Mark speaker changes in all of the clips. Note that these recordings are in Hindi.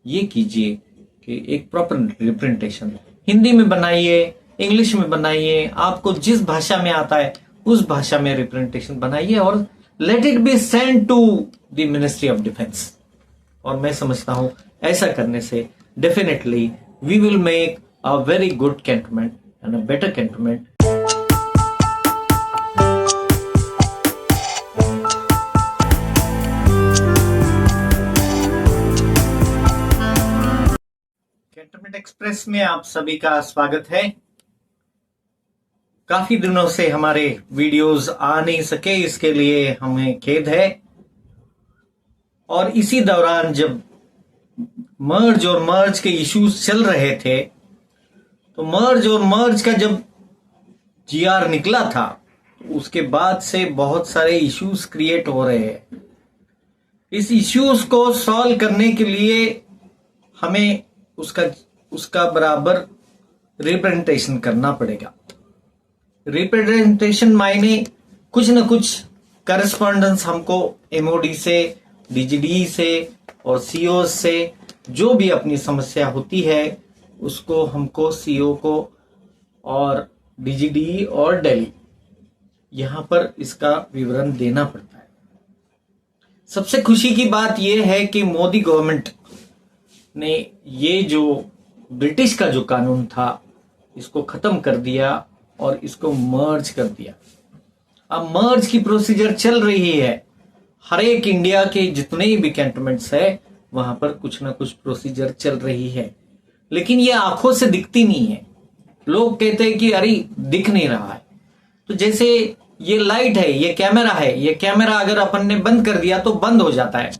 Speaker 1: ये कीजिए कि एक प्रॉपर रिप्रेजेंटेशन हिंदी में बनाइए, इंग्लिश में बनाइए, आपको जिस भाषा में आता है उस भाषा में रिप्रेजेंटेशन बनाइए और let it be send to the ministry of defence. और मैं समझता हूं ऐसा करने से definitely we will make a very good cantonment and a better cantonment. Cantonment express में आप सभी का स्वागत है। काफी दिनों से हमारे वीडियोस आ नहीं सके, इसके लिए हमें खेद है। और इसी दौरान जब मर्ज और मर्ज के इश्यूज चल रहे थे, तो मर्ज और मर्ज का जब जीआर निकला था, तो उसके बाद से बहुत सारे इश्यूज क्रिएट हो रहे हैं। इस इश्यूज को सॉल्व करने के लिए हमें उसका बराबर रिप्रेजेंटेशन करना पड़ेगा। रिप्रेजेंटेशन मायने कुछ न कुछ करस्पॉन्डेंस हमको एमओडी से, डीजीडी से और सीओ से जो भी अपनी समस्या होती है उसको हमको सीओ को और डीजीडी और दिल्ली यहां पर इसका विवरण देना पड़ता है। सबसे खुशी की बात यह है कि मोदी गवर्नमेंट ने ये जो ब्रिटिश का जो कानून था इसको खत्म कर दिया और इसको मर्ज कर दिया। अब मर्ज की प्रोसीजर चल रही है। हर एक इंडिया के जितने भी कैंटोनमेंट्स है वहां पर कुछ ना कुछ प्रोसीजर चल रही है, लेकिन ये आंखों से दिखती नहीं है। लोग कहते हैं कि अरे दिख नहीं रहा है। तो जैसे ये लाइट है, ये कैमरा है, ये कैमरा अगर अपन ने बंद कर दिया तो बंद हो जाता है,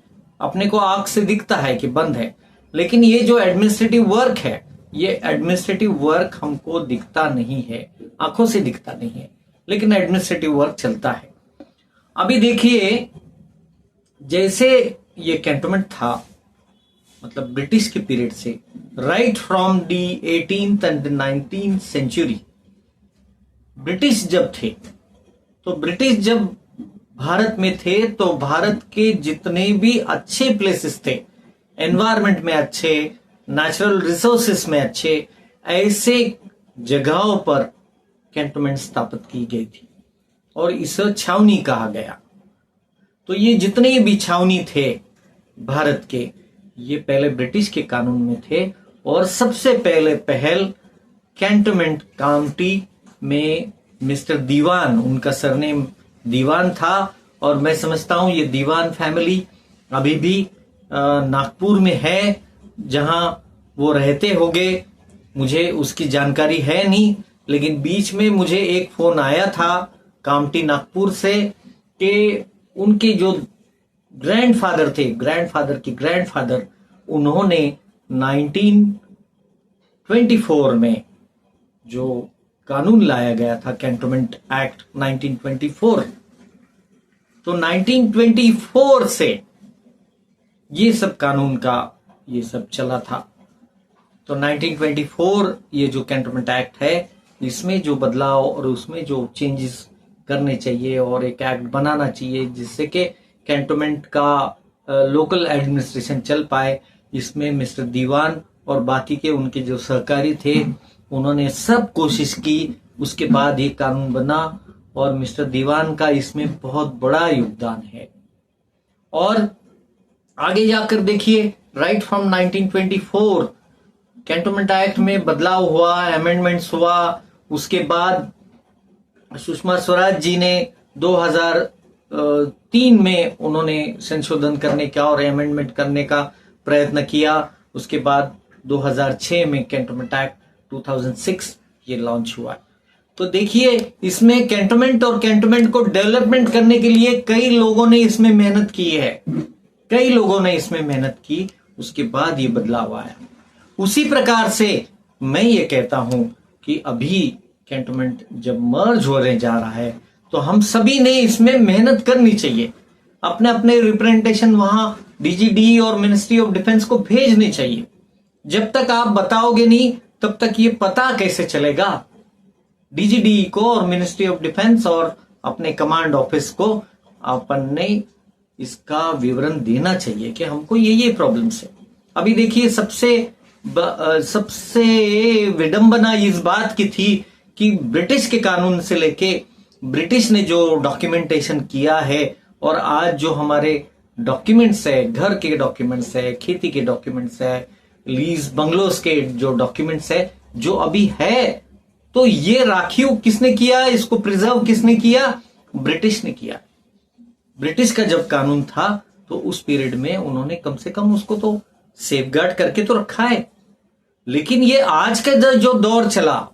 Speaker 1: अपने को आंख से दिखता है कि बंद है। लेकिन ये जो एडमिनिस्ट्रेटिव वर्क है, ये एडमिनिस्ट्रेटिव वर्क हमको दिखता नहीं है, आंखों से दिखता नहीं है, लेकिन एडमिनिस्ट्रेटिव वर्क चलता है। अभी देखिए, जैसे ये कैंटोनमेंट था, मतलब ब्रिटिश के पीरियड से, right from the 18th and 19th century, British जब थे, तो ब्रिटिश जब भारत में थे तो भारत के जितने भी अच्छे प्लेसेस थे, एनवायरमेंट में अच्छे, नेचुरल रिसोर्सेस में अच्छे, ऐसे जगहों पर कैंटोनमेंट स्थापित की गई थी और इसे छावनी कहा गया। तो ये जितने भी छावनी थे भारत के, ये पहले ब्रिटिश के कानून में थे और सबसे पहले पहल कैंटोनमेंट काउंटी में मिस्टर दीवान, उनका सरनेम दीवान था। और मैं समझता हूं ये दीवान फैमिली अभी भी नागपुर में है, जहां वो रहते होंगे, मुझे उसकी जानकारी है नहीं। लेकिन बीच में मुझे एक फोन आया था काउंटी नागपुर से कि उनके जो ग्रैंडफादर थे, ग्रैंडफादर के ग्रैंडफादर, उन्होंने 1924 में जो कानून लाया गया था, कैंटोनमेंट एक्ट 1924, तो 1924 से ये सब कानून का ये सब चला था। तो 1924 ये जो कैंटोनमेंट एक्ट है, इसमें जो बदलाव और उसमें जो चेंजेस करने चाहिए और एक एक्ट बनाना चाहिए जिससे कि कैंटोनमेंट का लोकल एडमिनिस्ट्रेशन चल पाए, इसमें मिस्टर दीवान और बाकी के उनके जो सहकारी थे उन्होंने सब कोशिश की। उसके बाद ये कानून बना और मिस्टर दीवान का इसमें बहुत बड़ा योगदान है। और आगे जाकर देखिए, राइट फ्रॉम 1924 कैंटोनमेंट एक्ट में बदलाव हुआ, अमेंडमेंट्स हुआ। उसके बाद सुषमा स्वराज जी ने 2003 में उन्होंने संशोधन करने का और अमेंडमेंट करने का प्रयत्न किया। उसके बाद 2006 में कैंटोनमेंट एक्ट 2006 ये लॉन्च हुआ। तो देखिए, इसमें कैंटोनमेंट और कैंटोनमेंट को डेवलपमेंट करने के लिए कई लोगों ने इसमें मेहनत की है, कई लोगों ने इसमें मेहनत की, उसके बाद ये बदलाव आया। उसी प्रकार से मैं ये कहता हूं कि अभी कैंटोनमेंट जब मर्ज होने जा रहा है तो हम सभी ने इसमें मेहनत करनी चाहिए, अपने अपने रिप्रेजेंटेशन वहां डीजीडी और मिनिस्ट्री ऑफ डिफेंस को भेजने चाहिए। जब तक आप बताओगे नहीं तब तक ये पता कैसे चलेगा डीजीडी को और मिनिस्ट्री ऑफ डिफेंस और अपने कमांड ऑफिस को। अपन ने इसका विवरण देना चाहिए कि हमको ये प्रॉब्लम्स है। अभी देखिए सबसे विडंबना इस बात की थी कि ब्रिटिश के कानून से लेके ब्रिटिश ने जो डॉक्यूमेंटेशन किया है और आज जो हमारे डॉक्यूमेंट्स है, घर के डॉक्यूमेंट्स है, खेती के डॉक्यूमेंट्स है, लीज बंगलोज के जो डॉक्यूमेंट्स है, जो अभी है, तो ये राखीव किसने किया, इसको प्रिजर्व किसने किया? ब्रिटिश ने किया। ब्रिटिश का जब कानून था तो उस पीरियड में उन्होंने कम से कम उसको तो सेफगार्ड करके तो रखा है। लेकिन ये आज का जो दौर चला,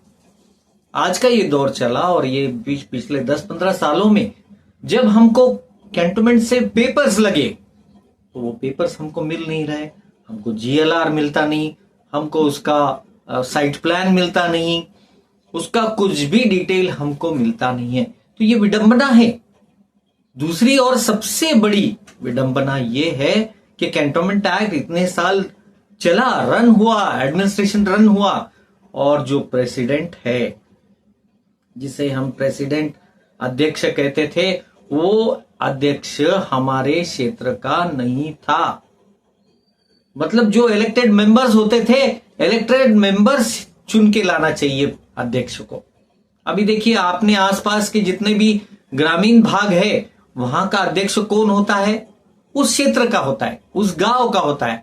Speaker 1: आज का ये दौर चला और ये पिछले 10-15 सालों में जब हमको कैंटोनमेंट से पेपर्स लगे तो वो पेपर्स हमको मिल नहीं रहे, हमको GLR मिलता नहीं, हमको उसका साइट प्लान मिलता नहीं, उसका कुछ भी डिटेल हमको मिलता नहीं है। तो ये विडंबना है। दूसरी और सबसे बड़ी विडंबना ये है कि कैंटोनमेंट एक्ट इतने साल चला, रन हुआ, एडमिनिस्ट्रेशन रन हुआ, और जो प्रेसिडेंट है, जिसे हम प्रेसिडेंट अध्यक्ष कहते थे, वो अध्यक्ष हमारे क्षेत्र का नहीं था। मतलब जो इलेक्टेड मेंबर्स होते थे, इलेक्टेड मेंबर्स चुन के लाना चाहिए अध्यक्ष को। अभी देखिए आपने आसपास के जितने भी ग्रामीण भाग है, वहां का अध्यक्ष कौन होता है? उस क्षेत्र का होता है, उस गांव का होता है,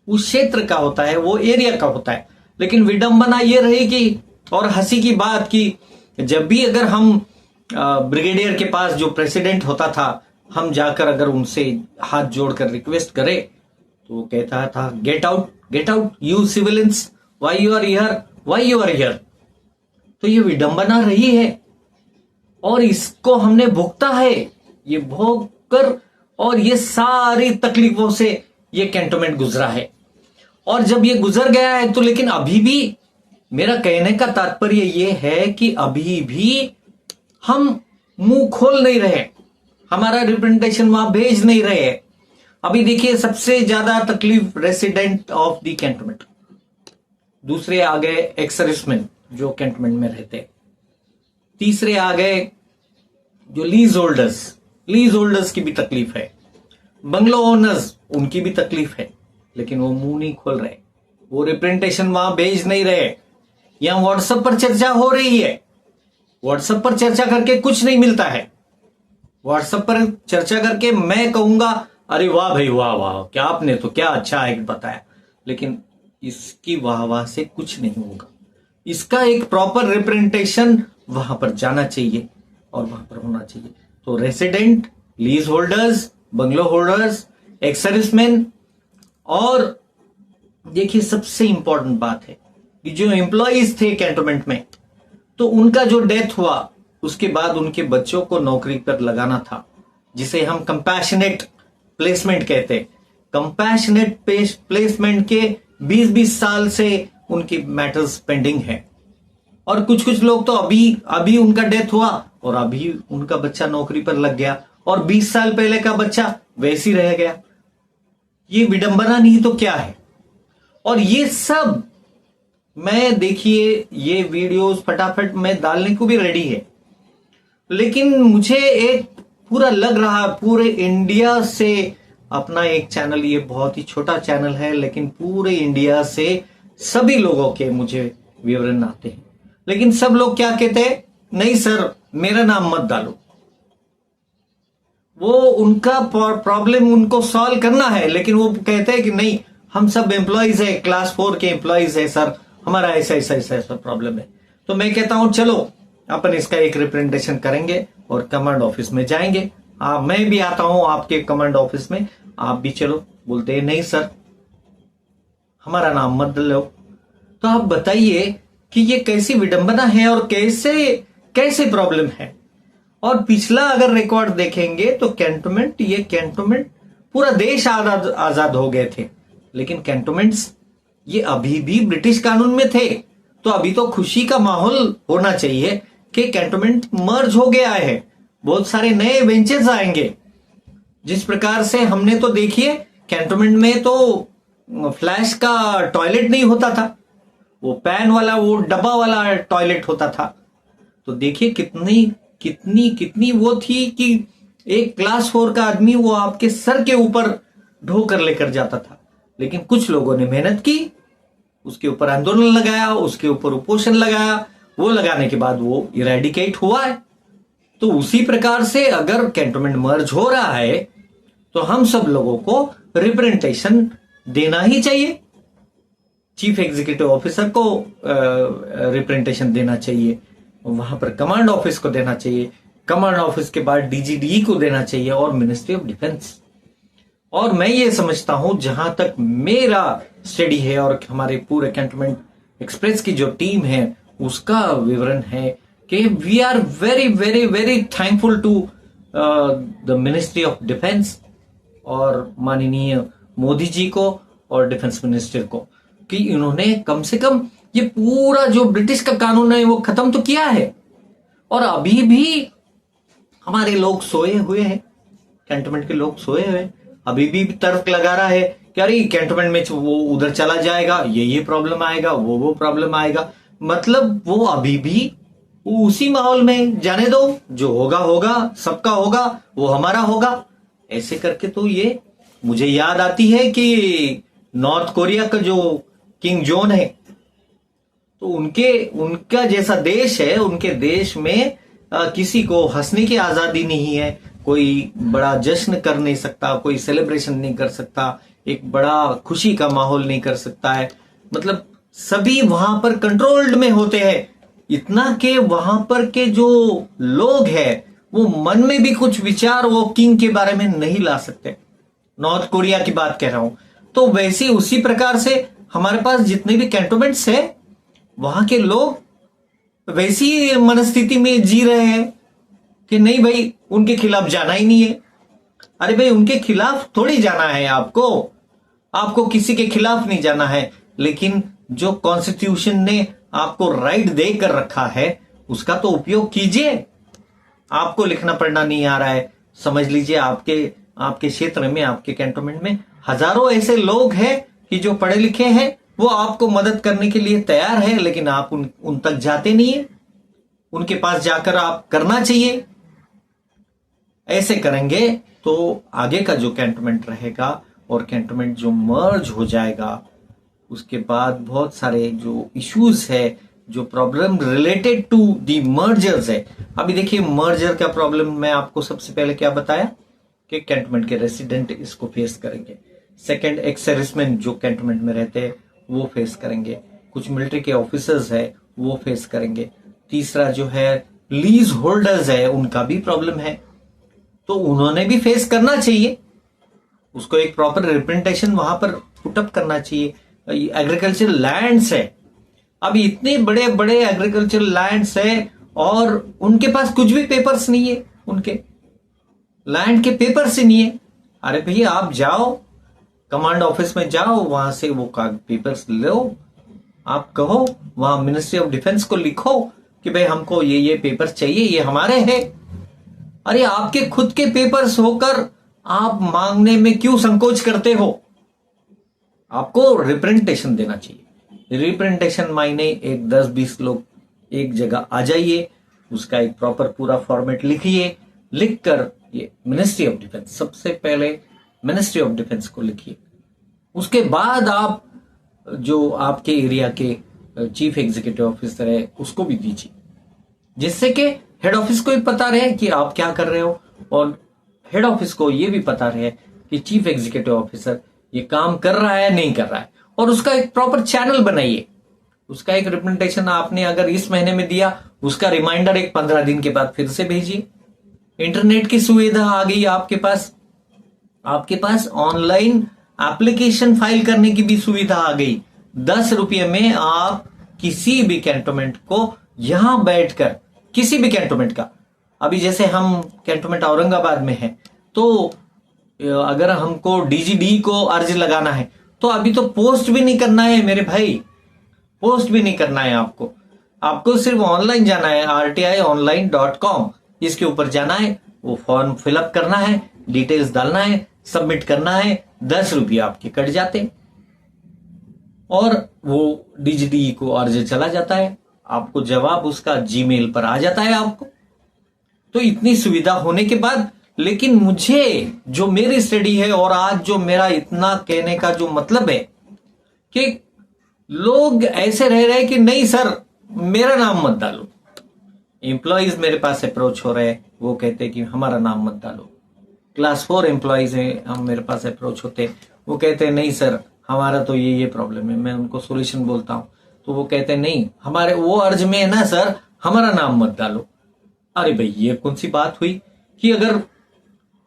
Speaker 1: उस क्षेत्र का होता है, वो एरिया का होता है। लेकिन विडंबना ये रहेगी और हंसी की बात की जब भी अगर हम ब्रिगेडियर के पास जो प्रेसिडेंट होता था, हम जाकर अगर उनसे हाथ जोड़कर रिक्वेस्ट करें तो वो कहता था get out you civilians, why you are here. तो ये विडंबना रही है और इसको हमने भुगता है, ये भोग कर, और ये सारी तकलीफों से ये कैंटोनमेंट गुजरा है। और जब ये गुजर गया है तो लेकिन अभी भी मेरा कहने का तात्पर्य ये है कि अभी भी हम मुंह खोल नहीं रहे, हमारा रिप्रेजेंटेशन वहां भेज नहीं रहे। अभी देखिए सबसे ज्यादा तकलीफ रेसिडेंट ऑफ द कैंटोनमेंट, दूसरे आ गए एक्स सर्विसमैन जो कैंटोनमेंट में रहते, तीसरे आ गए जो लीज होल्डर्स की भी तकलीफ है, बंगलो ओनर्स उनकी भी तकलीफ है, लेकिन वो मुंह नहीं खोल रहे, वो रिप्रेजेंटेशन वहां भेज नहीं रहे। यहां व्हाट्सएप पर चर्चा हो रही है, व्हाट्सएप पर चर्चा करके कुछ नहीं मिलता है। व्हाट्सएप पर चर्चा करके मैं कहूंगा अरे वाह भाई वाह, क्या आपने तो क्या अच्छा एक्ट बताया, लेकिन इसकी वाह से कुछ नहीं होगा। इसका एक प्रॉपर रिप्रेजेंटेशन वहां पर जाना चाहिए और वहां पर होना चाहिए। तो resident, lease holders, bungalow holders, ex serviceman, और देखिए सबसे इंपॉर्टेंट बात है कि जो एम्प्लॉइज थे कैंटोनमेंट में, तो उनका जो डेथ हुआ उसके बाद उनके बच्चों को नौकरी पर लगाना था, जिसे हम कंपैशनेट प्लेसमेंट कहते हैं। कंपैशनेट प्लेसमेंट के 20-20 साल से उनकी मैटर्स पेंडिंग है, और कुछ लोग तो अभी उनका डेथ हुआ और अभी उनका बच्चा नौकरी पर लग गया, और 20 साल पहले का बच्चा वैसे ही रह गया। ये विडंबना नहीं तो क्या है? और ये सब मैं देखिए ये वीडियोस फटाफट में डालने को भी रेडी है, लेकिन मुझे एक पूरा लग रहा, पूरे इंडिया से अपना एक चैनल, ये बहुत ही छोटा चैनल है, लेकिन पूरे इंडिया से सभी लोगों के मुझे विवरण आते हैं, लेकिन सब लोग क्या कहते हैं, नहीं सर मेरा नाम मत डालो। वो उनका प्रॉब्लम उनको सॉल्व करना है, लेकिन वो कहते हैं कि नहीं हम सब एम्प्लॉइज है, क्लास 4 के एम्प्लॉइज है सर, हमारा ऐसा प्रॉब्लम है। तो मैं कहता हूं चलो अपन इसका एक रिप्रेजेंटेशन करेंगे और कमांड ऑफिस में जाएंगे। मैं भी आता हूं आपके कमांड ऑफिस में, आप भी चलो। बोलते हैं नहीं सर हमारा नाम मत लो। तो आप बताइए कि ये कैसी विडंबना है और कैसे प्रॉब्लम है। और पिछला अगर रिकॉर्ड देखेंगे तो कैंटोनमेंट पूरा देश आजाद हो गए थे, लेकिन कैंटोनमेंट्स ये अभी भी ब्रिटिश कानून में थे। तो अभी तो खुशी का माहौल होना चाहिए कि कैंटोनमेंट मर्ज हो गया है, बहुत सारे नए वेंचर्स आएंगे। जिस प्रकार से हमने तो देखिए कैंटोनमेंट में तो फ्लैश का टॉयलेट नहीं होता था, वो पैन वाला, वो डब्बा वाला टॉयलेट होता था। तो देखिए कितनी वो थी कि एक क्लास 4 का आदमी वो आपके सर के ऊपर ढोकर लेकर जाता था। लेकिन कुछ लोगों ने मेहनत की, उसके ऊपर आंदोलन लगाया, उसके ऊपर उपोषण लगाया, वो लगाने के बाद वो इरेडिकेट हुआ है। तो उसी प्रकार से अगर कैंटोनमेंट मर्ज हो रहा है तो हम सब लोगों को रिप्रेजेंटेशन देना ही चाहिए। चीफ एग्जीक्यूटिव ऑफिसर को रिप्रेजेंटेशन देना चाहिए, वहां पर कमांड ऑफिस को देना चाहिए, कमांड ऑफिस के बाद डीजीडी को देना चाहिए और मिनिस्ट्री ऑफ डिफेंस। और मैं ये समझता हूं, जहां तक मेरा स्टडी है और हमारे पूरे कैंटोनमेंट एक्सप्रेस की जो टीम है उसका विवरण है कि we are very very very thankful to the ministry of defence और माननीय मोदी जी को और डिफेंस मिनिस्टर को कि इन्होंने कम से कम ये पूरा जो ब्रिटिश का कानून है वो खत्म तो किया है। और अभी भी हमारे लोग सोए हुए हैं, कैंटोनमेंट के लोग सोए हुए हैं, अभी भी तर्क लगा रहा है कि अरे कैंटोनमेंट में वो उधर चला जाएगा, ये प्रॉब्लम आएगा, वो प्रॉब्लम आएगा। मतलब वो अभी भी उसी माहौल में, जाने दो, जो होगा होगा, सबका होगा, वो हमारा होगा, ऐसे करके। तो ये मुझे याद आती है कि नॉर्थ कोरिया का जो किंग जोन है, तो उनका जैसा देश है, उनके देश में किसी को हंसने की आजादी नहीं है, कोई बड़ा जश्न कर नहीं सकता, कोई सेलिब्रेशन नहीं कर सकता, एक बड़ा खुशी का माहौल नहीं कर सकता है। मतलब सभी वहां पर कंट्रोल्ड में होते हैं, इतना कि वहां पर के जो लोग हैं वो मन में भी कुछ विचार वो किंग के बारे में नहीं ला सकते। नॉर्थ कोरिया की बात कह रहा हूं। तो वैसे उसी प्रकार से हमारे पास जितने भी कैंटोनमेंट्स है वहां के लोग वैसी मनस्थिति में जी रहे हैं कि नहीं भाई उनके खिलाफ जाना ही नहीं है। अरे भाई उनके खिलाफ थोड़ी जाना है, आपको किसी के खिलाफ नहीं जाना है, लेकिन जो कॉन्स्टिट्यूशन ने आपको राइट देकर रखा है उसका तो उपयोग कीजिए। आपको लिखना पढ़ना नहीं आ रहा है, समझ लीजिए आपके क्षेत्र में, आपके कैंटोनमेंट में हजारों ऐसे लोग हैं कि जो पढ़े लिखे हैं, वो आपको मदद करने के लिए तैयार है, लेकिन आप उन तक जाते नहीं है। उनके पास जाकर आप करना चाहिए। ऐसे करेंगे तो आगे का जो कैंटोनमेंट रहेगा और कैंटोनमेंट जो मर्ज हो जाएगा, उसके बाद बहुत सारे जो इश्यूज है, जो problem related to the mergers है। अभी देखिए मर्जर का प्रॉब्लम मैं आपको सबसे पहले क्या बताया कि कैंटोनमेंट के रेसिडेंट इसको फेस करेंगे। सेकंड, एक्स सर्विसमैन जो कैंटोनमेंट में रहते हैं वो फेस करेंगे। कुछ मिलिट्री के ऑफिसर्स है वो फेस करेंगे। तीसरा जो है लीज होल्डर्स है, उनका भी प्रॉब्लम है, तो उन्होंने भी फेस करना चाहिए। उसको एक प्रॉपर रिप्रेजेंटेशन वहां पर पुटअप करना चाहिए। एग्रीकल्चर लैंड्स है, अभी इतने बड़े बड़े एग्रीकल्चर लैंड्स है और उनके पास कुछ भी पेपर्स नहीं है, उनके लैंड के पेपर्स ही नहीं है। अरे भैया आप जाओ कमांड ऑफिस में, जाओ वहां से वो पेपर्स लो, आप कहो वहां मिनिस्ट्री ऑफ डिफेंस को लिखो कि भाई हमको ये पेपर्स चाहिए, ये हमारे हैं। अरे आपके खुद के पेपर्स होकर आप मांगने में क्यों संकोच करते हो? आपको रिप्रेजेंटेशन देना चाहिए। रिप्रेजेंटेशन मायने एक 10-20 लोग एक जगह आ जाइए, उसका एक प्रॉपर पूरा फॉर्मेट लिखिए, लिखकर ये मिनिस्ट्री ऑफ डिफेंस, सबसे पहले मिनिस्ट्री ऑफ डिफेंस को लिखिए। उसके बाद आप जो आपके एरिया के चीफ एग्जीक्यूटिव ऑफिसर है उसको भी दीजिए, जिससे कि हेड ऑफिस को भी पता रहे कि आप क्या कर रहे हो और हेड ऑफिस को ये भी पता रहे कि चीफ एग्जीक्यूटिव ऑफिसर ये काम कर रहा है नहीं कर रहा है। और उसका एक प्रॉपर चैनल बनाइए, उसका एक रिप्रेजेंटेशन आपने अगर इस महीने में दिया, उसका रिमाइंडर एक 15 दिन के बाद फिर से भेजिए। इंटरनेट की सुविधा आ गई आपके पास ऑनलाइन एप्लीकेशन फाइल करने की भी सुविधा आ गई। 10 रुपये में आप किसी भी कैंटोनमेंट को यहां बैठकर, किसी भी कैंटोनमेंट का, अभी जैसे हम कैंटोनमेंट औरंगाबाद में है, तो अगर हमको डीजीडी को अर्ज लगाना है तो अभी तो पोस्ट भी नहीं करना है मेरे भाई, पोस्ट भी नहीं करना है आपको सिर्फ ऑनलाइन जाना है, rti-online.com, इसके ऊपर जाना है, वो फॉर्म फिलअप करना है, डिटेल्स डालना है, सबमिट करना है, 10 रुपये आपके कट जाते और वो डीजीडी को अर्ज चला जाता है, आपको जवाब उसका जीमेल पर आ जाता है आपको। तो इतनी सुविधा होने के बाद लेकिन मुझे जो मेरी स्टडी है और आज जो मेरा इतना कहने का जो मतलब है कि लोग ऐसे रह रहे हैं कि नहीं सर मेरा नाम मत डालो। एम्प्लॉइज मेरे पास अप्रोच हो रहे हैं, वो कहते हैं कि हमारा नाम मत डालो। क्लास 4 एम्प्लॉइज हैं, हम मेरे पास अप्रोच होते, वो कहते हैं नहीं सर हमारा तो ये प्रॉब्लम है। मैं उनको सोल्यूशन बोलता हूं तो वो कहते हैं नहीं हमारे वो अर्ज में है ना सर, हमारा नाम मत डालो। अरे भाई ये कौन सी बात हुई कि अगर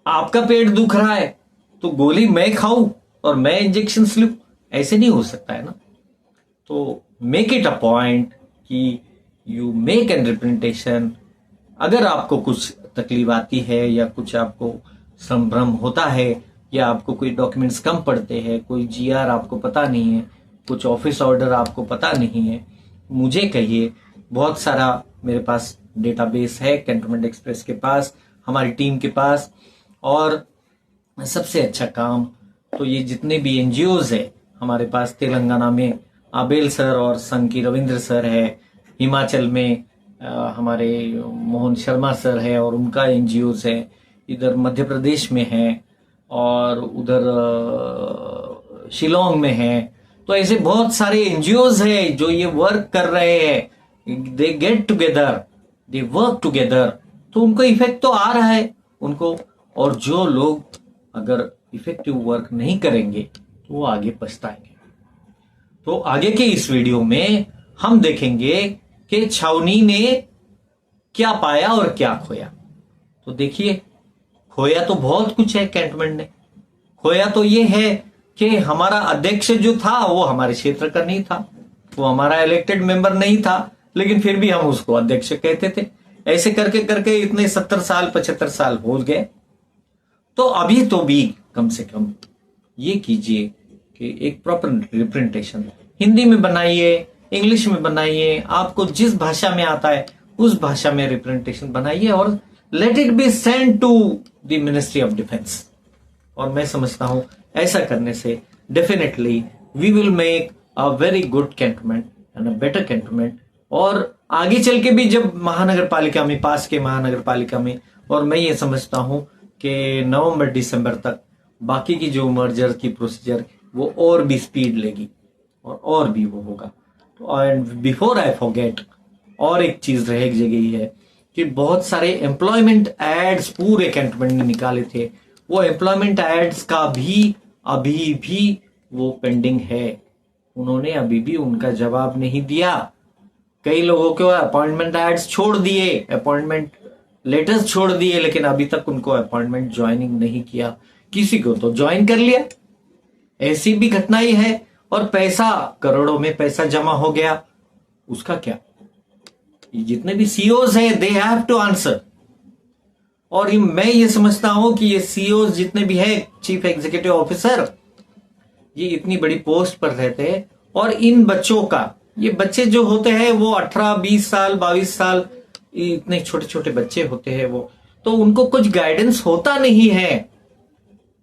Speaker 1: आपका पेट दुख रहा है तो गोली मैं खाऊं और मैं इंजेक्शन लूं? ऐसे नहीं हो सकता है ना। तो मेक इट अ पॉइंट कि यू मेक एन रिप्रेजेंटेशन। अगर आपको कुछ तकलीफ आती है या कुछ आपको संभ्रम होता है या आपको कोई डॉक्यूमेंट्स कम पड़ते हैं, कोई जीआर आपको पता नहीं है, कुछ ऑफिस ऑर्डर आपको पता नहीं है, मुझे कहिए। बहुत सारा मेरे पास डेटाबेस है कैंटोनमेंट एक्सप्रेस के पास, हमारी टीम के पास। और सबसे अच्छा काम तो ये जितने भी एनजीओज है हमारे पास, तेलंगाना में आबेल सर और संघ की रविंद्र सर है, हिमाचल में हमारे मोहन शर्मा सर है और उनका एनजीओज है, इधर मध्य प्रदेश में है और उधर शिलोंग में है। तो ऐसे बहुत सारे एनजीओज है जो ये वर्क कर रहे हैं। They get together, they work together, तो उनको इफेक्ट तो आ रहा है उनको। और जो लोग अगर इफेक्टिव वर्क नहीं करेंगे तो वो आगे पछताएंगे। तो आगे के इस वीडियो में हम देखेंगे कि छावनी ने क्या पाया और क्या खोया। तो देखिए, खोया तो बहुत कुछ है कैंटोनमेंट ने। खोया तो ये है कि हमारा अध्यक्ष जो था वो हमारे क्षेत्र का नहीं था, वो हमारा इलेक्टेड मेंबर नहीं था, लेकिन फिर भी हम उसको अध्यक्ष कहते थे। ऐसे करके करके इतने 70 साल 75 साल हो गए। तो अभी तो भी कम से कम ये कीजिए कि एक प्रॉपर रिप्रेजेंटेशन हिंदी में बनाइए, इंग्लिश में बनाइए, आपको जिस भाषा में आता है उस भाषा में रिप्रेजेंटेशन बनाइए और let it be send to the ministry of defence. और मैं समझता हूं ऐसा करने से definitely we will make a very good cantonment and a better cantonment. और आगे चल के भी जब महानगर पालिका में, पास के महानगर पालिका में, और मैं ये समझता हूं कि नवंबर दिसंबर तक बाकी की जो मर्जर की प्रोसीजर वो और भी स्पीड लेगी और भी वो होगा। तो एंड बिफोर आई फॉरगेट, और एक चीज रह गई है कि बहुत सारे एम्प्लॉयमेंट एड्स पूरे कैंटोनमेंट ने निकाले थे, वो एम्प्लॉयमेंट एड्स का भी अभी भी वो पेंडिंग है। उन्होंने अभी भी उनका जवाब नहीं दिया। कई लोगों को अपॉइंटमेंट एड्स छोड़ दिए, अपॉइंटमेंट लेटर्स छोड़ दिए, लेकिन अभी तक उनको अपॉइंटमेंट ज्वाइनिंग नहीं किया। किसी को तो ज्वाइन कर लिया, ऐसी भी घटनाएं है। और पैसा, करोड़ों में पैसा जमा हो गया, उसका क्या? जितने भी सीईओज है दे हैव टू आंसर। और मैं ये समझता हूं कि ये सीईओज जितने भी है, चीफ एग्जीक्यूटिव ऑफिसर, ये इतनी बड़ी पोस्ट पर रहते हैं और इन बच्चों का, ये बच्चे जो होते हैं वो 18 20 साल 22 साल, इतने छोटे छोटे बच्चे होते हैं वो, तो उनको कुछ गाइडेंस होता नहीं है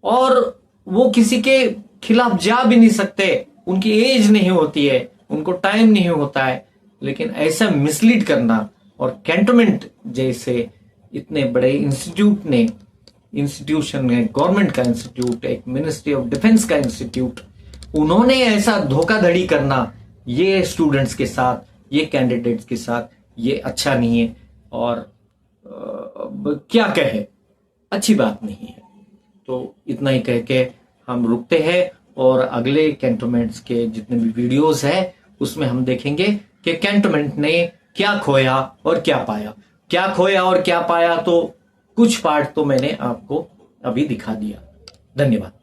Speaker 1: और वो किसी के खिलाफ जा भी नहीं सकते, उनकी एज नहीं होती है, उनको टाइम नहीं होता है। लेकिन ऐसा मिसलीड करना, और कैंटोनमेंट जैसे इतने बड़े इंस्टीट्यूशन है, गवर्नमेंट का इंस्टीट्यूट, एक मिनिस्ट्री ऑफ डिफेंस का इंस्टीट्यूट, उन्होंने ऐसा धोखाधड़ी करना ये स्टूडेंट्स के साथ, ये कैंडिडेट्स के साथ, ये अच्छा नहीं है। और क्या कहे, अच्छी बात नहीं है। तो इतना ही कह के हम रुकते हैं और अगले कैंटोनमेंट्स के जितने भी वीडियोस है उसमें हम देखेंगे कि कैंटोनमेंट ने क्या खोया और क्या पाया। क्या खोया और क्या पाया, तो कुछ पार्ट तो मैंने आपको अभी दिखा दिया। धन्यवाद।